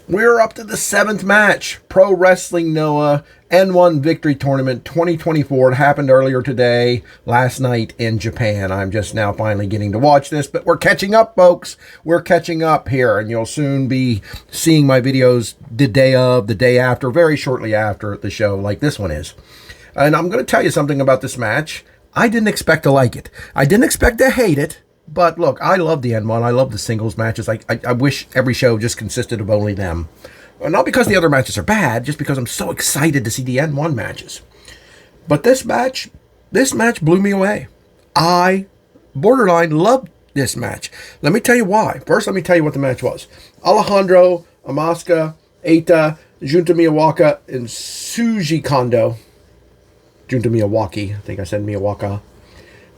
We're up to the 7th match. Pro Wrestling Noah N1 Victory Tournament 2024. It happened earlier today, last night in Japan. I'm just now finally getting to watch this, but we're catching up, folks. We're catching up here, and you'll soon be seeing my videos the day of, the day after, very shortly after the show, like this one is. And I'm going to tell you something about this match. I didn't expect to like it. I didn't expect to hate it. But look, I love the N1. I love the singles matches. I wish every show just consisted of only them. Not because the other matches are bad, just because I'm so excited to see the N1 matches. But this match blew me away. I borderline loved this match. Let me tell you why. First, let me tell you what the match was. Alejandro, AMAKUSA, Eita, Junta Miyawaki, and Shuji Kondo. Junta Miyawaki. I think I said Miyawaki.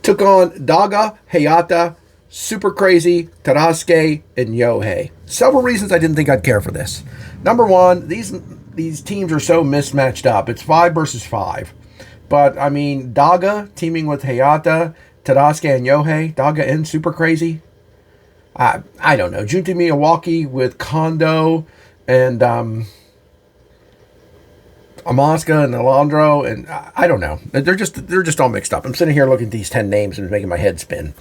Took on Daga, HAYATA, Super Crazy, Tadasuke, and Yohei. Several reasons I didn't think I'd care for this. Number one, these teams are so mismatched up. It's 5 versus 5. But, I mean, Daga teaming with HAYATA, Tadasuke, and Yohei. Daga and Super Crazy. I don't know. Junta Miyawaki with Kondo and AMAKUSA and Alejandro, and I don't know. They're just all mixed up. I'm sitting here looking at these 10 names and it's making my head spin.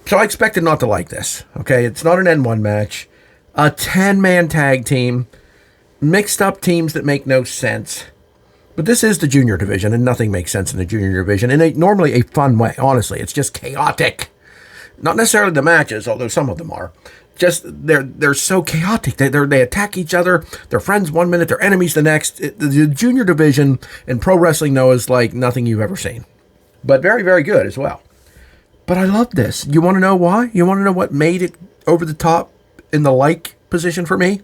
So I expected not to like this. Okay, it's not an N1 match. A 10-man tag team. Mixed up teams that make no sense. But this is the junior division, and nothing makes sense in the junior division in normally a fun way. Honestly, it's just chaotic. Not necessarily the matches, although some of them are. Just they're so chaotic. They attack each other. They're friends one minute, they're enemies the next. The junior division in Pro Wrestling Noah is like nothing you've ever seen, but very, very good as well. But I love this. You want to know why? You want to know what made it over the top in the like position for me?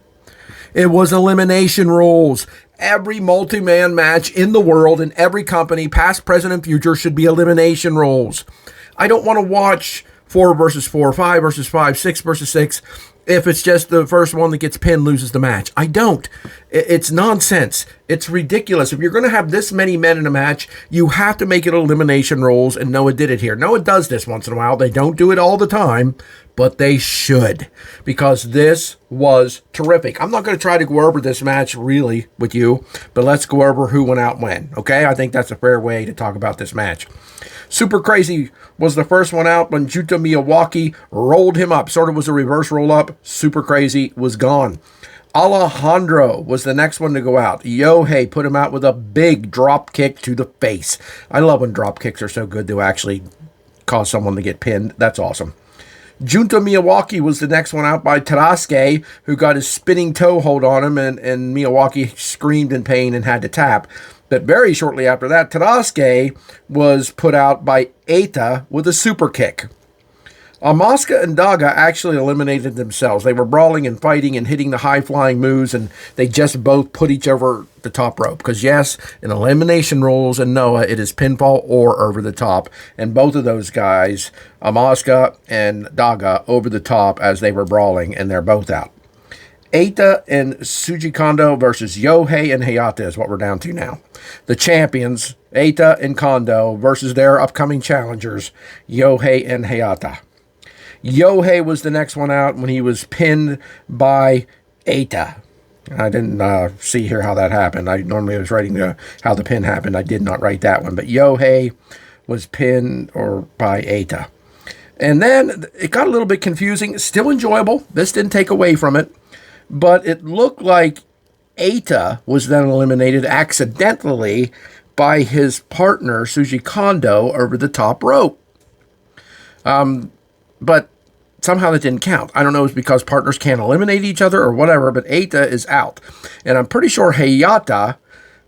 It was elimination rules. Every multi-man match in the world, in every company, past, present, and future, should be elimination rules. I don't want to watch 4 versus 4, 5 versus 5, 6 versus 6. If it's just the first one that gets pinned loses the match. I don't. It's nonsense. It's ridiculous. If you're going to have this many men in a match, you have to make it elimination rules, and Noah did it here. Noah does this once in a while. They don't do it all the time, but they should, because this was terrific. I'm not going to try to go over this match really with you, but let's go over who went out when, okay? I think that's a fair way to talk about this match. Super Crazy was the first one out when Junta Miyawaki rolled him up. Sort of was a reverse roll up. Super Crazy was gone. Alejandro was the next one to go out. Yohei put him out with a big drop kick to the face. I love when drop kicks are so good to actually cause someone to get pinned. That's awesome. Junta Miyawaki was the next one out by Tadasuke, who got his spinning toe hold on him, and Miyawaki screamed in pain and had to tap. But very shortly after that, Tadasuke was put out by Eita with a super kick. AMAKUSA and Daga actually eliminated themselves. They were brawling and fighting and hitting the high-flying moves, and they just both put each over the top rope. Because, yes, in elimination rules in Noah, it is pinfall or over the top. And both of those guys, AMAKUSA and Daga, over the top as they were brawling, and they're both out. Eita and Shuji Kondo versus Yohei and HAYATA is what we're down to now. The champions, Eita and Kondo, versus their upcoming challengers, Yohei and HAYATA. Yohei was the next one out when he was pinned by Eita. I didn't see here how that happened. I normally was writing how the pin happened. I did not write that one. But Yohei was pinned by Eita. And then it got a little bit confusing. Still enjoyable. This didn't take away from it. But it looked like Eita was then eliminated accidentally by his partner, Shuji Kondo, over the top rope. But somehow that didn't count. I don't know if it's because partners can't eliminate each other or whatever, but Eita is out. And I'm pretty sure HAYATA,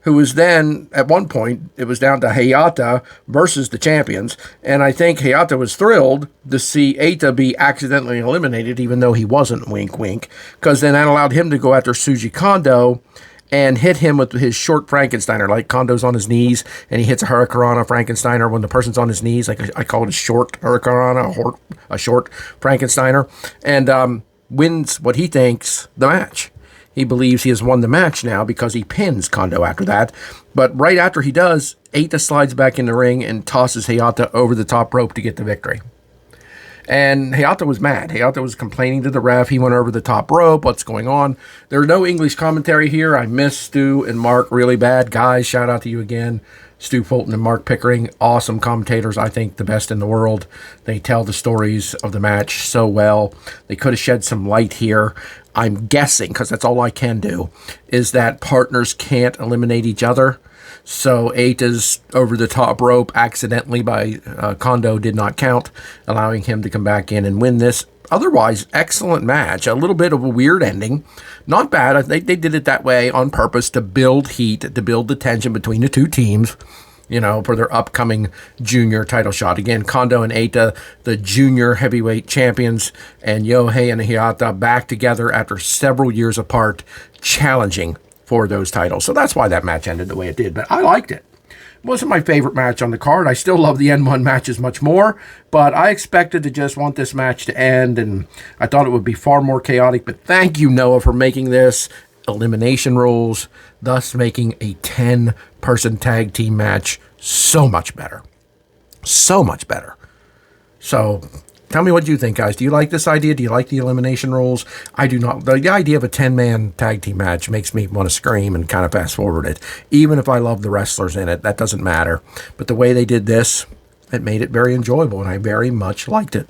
who was then, at one point, it was down to HAYATA versus the champions. And I think HAYATA was thrilled to see Eita be accidentally eliminated, even though he wasn't, wink, wink. Because then that allowed him to go after Shuji Kondo and hit him with his short Frankensteiner. Like Kondo's on his knees, and he hits a Hurricanrana Frankensteiner when the person's on his knees. Like I call it a short Hurricanrana, a short Frankensteiner. And wins what he thinks the match. He believes he has won the match now because he pins Kondo after that. But right after he does, Eita slides back in the ring and tosses HAYATA over the top rope to get the victory. And Hayata was mad. Hayata was complaining to the ref. He went over the top rope. What's going on? There are no English commentary here. I miss Stu and Mark really bad. Guys, shout out to you again. Stu Fulton and Mark Pickering, awesome commentators. I think the best in the world. They tell the stories of the match so well. They could have shed some light here. I'm guessing, because that's all I can do, is that partners can't eliminate each other. So Eita's over the top rope accidentally by Kondo did not count, allowing him to come back in and win this. Otherwise, excellent match. A little bit of a weird ending. Not bad. I think they did it that way on purpose to build heat, to build the tension between the two teams, you know, for their upcoming junior title shot. Again, Kondo and Eita, the junior heavyweight champions, and Yohei and Hayata back together after several years apart, challenging for those titles. So that's why that match ended the way it did. But I liked it. It wasn't my favorite match on the card. I still love the N1 matches much more, but I expected to just want this match to end, and I thought it would be far more chaotic. But thank you, Noah, for making this elimination rules, thus making a 10-person tag team match so much better. So much better. So tell me what you think, guys. Do you like this idea? Do you like the elimination rules? I do not. The idea of a 10-man tag team match makes me want to scream and kind of fast forward it. Even if I love the wrestlers in it, that doesn't matter. But the way they did this, it made it very enjoyable, and I very much liked it.